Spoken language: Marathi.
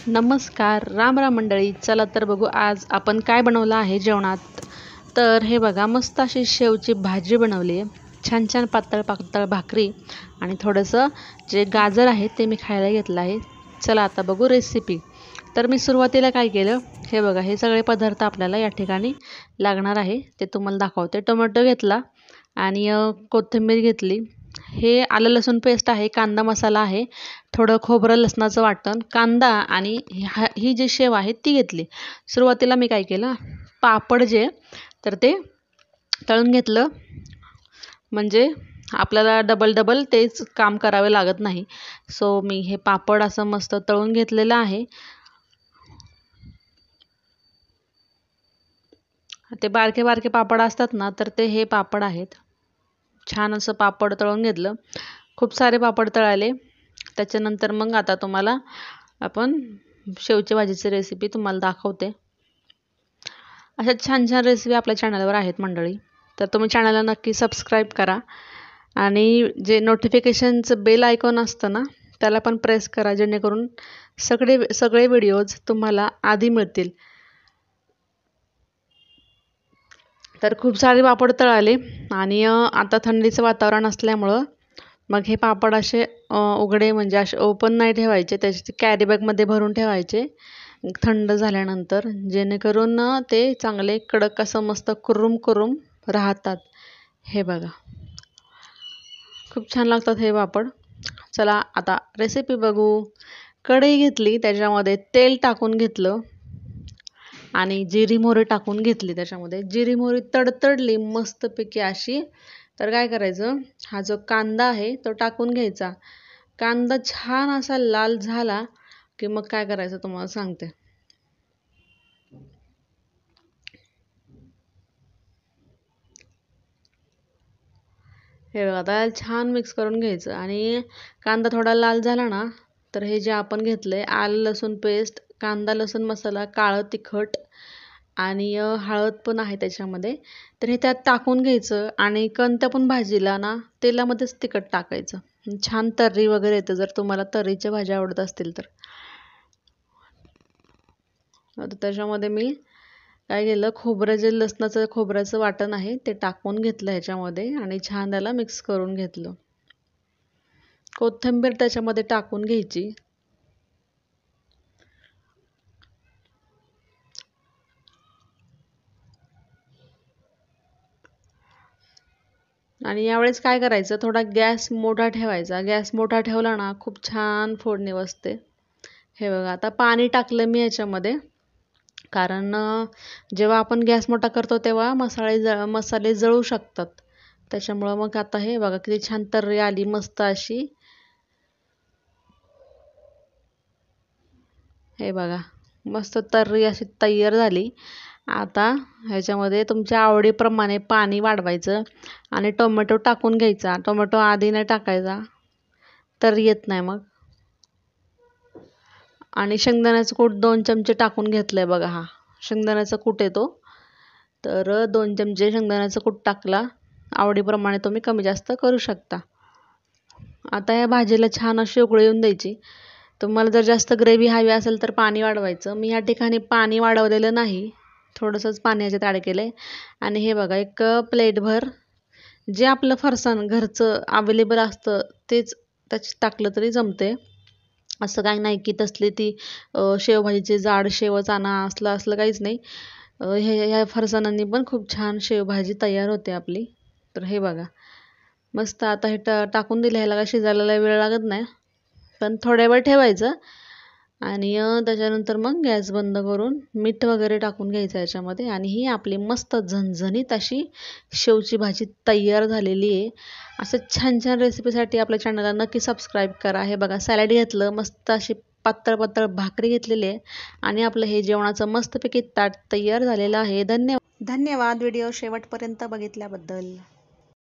नमस्कार, राम राम मंडळी. चला तर बघू आज आपण काय बनवलं आहे जेवणात. तर हे बघा, मस्त अशी शेवची भाजी बनवली आहे. छान छान पातळ पातळ भाकरी आणि थोडंसं जे गाजर आहे ते मी खायला घेतलं आहे. चला आता बघू रेसिपी. तर मी सुरुवातीला काय केलं, हे बघा, हे सगळे पदार्थ आपल्याला या ठिकाणी लागणार आहे ते तुम्हाला दाखवते. टोमॅटो घेतला आणि कोथिंबीर घेतली. हे आलं लसूण पेस्ट आहे, कांदा मसाला आहे, थोडं खोबरं लसणाचं वाटण, कांदा आणि ही जी शेव आहे ती घेतली. सुरुवातीला मी काय केलं, पापड जे तर ते तळून घेतलं, म्हणजे आपल्याला डबल डबल तेच काम करावे लागत नाही. सो मी हे पापड असं मस्त तळून घेतलेलं आहे. ते बारके बारके पापड असतात ना, तर ते हे पापड आहेत. छान असं पापड तळून घेतलं, खूप सारे पापड तळाले. त्याच्यानंतर मग आता तुम्हाला आपण शेवची भाजीची रेसिपी तुम्हाला दाखवते. अशा छान छान रेसिपी आपल्या चॅनलवर आहेत मंडळी, तर तुम्ही चॅनलला नक्की सबस्क्राईब करा आणि जे नोटिफिकेशनचं बेल आयकॉन असतं ना त्याला पण प्रेस करा, जेणेकरून सगळे व्हिडिओज तुम्हाला आधी मिळतील. तर खूप सारे पापड तळाले आणि आता थंडीचं वातावरण असल्यामुळं मग हे पापड असे उघडे, म्हणजे असे ओपन नाही ठेवायचे, त्याचे कॅरी बॅगमध्ये भरून ठेवायचे थंड झाल्यानंतर, जेणेकरून ते चांगले कडक असं मस्त कुरुम कुरुम राहतात. हे बघा, खूप छान लागतात हे पापड. चला आता रेसिपी बघू. कढई घेतली, त्याच्यामध्ये तेल टाकून घेतलं आणि जिरी मोहरी टाकून घेतली. त्याच्यामध्ये जिरी मोहरी तडतडली मस्तपैकी अशी, तर काय करायचं, हा जो कांदा आहे तो टाकून घ्यायचा. कांदा छान असा लाल झाला की मग काय करायचं तुम्हाला सांगते. हे बघा, आता छान मिक्स करून घ्यायचं आणि कांदा थोडा लाल झाला ना, तर हे जे आपण घेतलंय आलं लसूण पेस्ट, कांदा लसूण मसाला, काळं तिखट आणि हळद पण आहे त्याच्यामध्ये, तर हे त्यात टाकून घ्यायचं. आणि कोणत्या पण भाजीला ना तेलामध्येच तिखट टाकायचं, छान तर्री वगैरे येतं, जर तुम्हाला तर्रीच्या भाज्या आवडत असतील तर. आता त्याच्यामध्ये मी काय केलं, खोबरं जे लसणाचं खोबऱ्याचं वाटण आहे ते टाकून घेतलं ह्याच्यामध्ये आणि छान त्याला मिक्स करून घेतलं. कोथिंबीर त्याच्यामध्ये टाकून घ्यायची. आणि यावेळेस काय करायचं, थोडा गॅस मोठा ठेवायचा. गॅस मोठा ठेवला ना खूप छान फोडणी बसते. हे बघा, आता पाणी टाकलं मी याच्यामध्ये, कारण जेव्हा आपण गॅस मोठा करतो तेव्हा मसाले जळू शकतात. त्याच्यामुळं मग आता हे बघा किती छान तर्री आली मस्त अशी. हे बघा, मस्त तर्री अशी तयार झाली. आता ह्याच्यामध्ये तुमच्या आवडीप्रमाणे पाणी वाढवायचं आणि टोमॅटो टाकून घ्यायचा. टोमॅटो आधी नाही टाकायचा, तर येत नाही मग. आणि शेंगदाण्याचं कूट 2 चमचे टाकून घेतलंय बघा. हा शेंगदाण्याचा कूट येतो, तर 2 चमचे शेंगदाण्याचं कूट टाकला. आवडीप्रमाणे तुम्ही कमी जास्त करू शकता. आता या भाजीला छान अशी उकळी येऊन द्यायची. तुम्हाला जर जास्त ग्रेव्ही हवी असेल तर पाणी वाढवायचं. मी या ठिकाणी पाणी वाढवलेलं नाही, थोडंसंच पाणी ह्याच्यात ॲड केलं आहे. आणि हे बघा, एक प्लेटभर जे आपलं फरसाण घरचं अवेलेबल असतं तेच त्याच्यात टाकलं तरी जमते. असं काही नाही की तसली ती शेवभाजीची जाड शेवच आणा, असलं असलं काहीच नाही. ह्या फरसाणांनी पण खूप छान शेवभाजी तयार होते आपली. तर हे बघा, मस्त. आता हे टाकून दिलं, ह्याला काय शिजायला वेळ लागत नाही, पण थोड्या वेळ ठेवायचं. आणि त्याच्यानंतर मग गॅस बंद करून मीठ वगैरे टाकून घ्यायचं याच्यामध्ये. आणि ही आपली मस्त झणझणीत अशी शेवची भाजी तयार झालेली आहे. असं छान छान रेसिपीसाठी आपल्या चॅनलला नक्की सबस्क्राईब करा. हे बघा, सॅलड घेतलं, मस्त अशी पातळ पातळ भाकरी घेतलेली आहे आणि आपलं हे जेवणाचं मस्तपैकी ताट तयार झालेलं आहे. धन्यवाद व्हिडिओ शेवटपर्यंत बघितल्याबद्दल.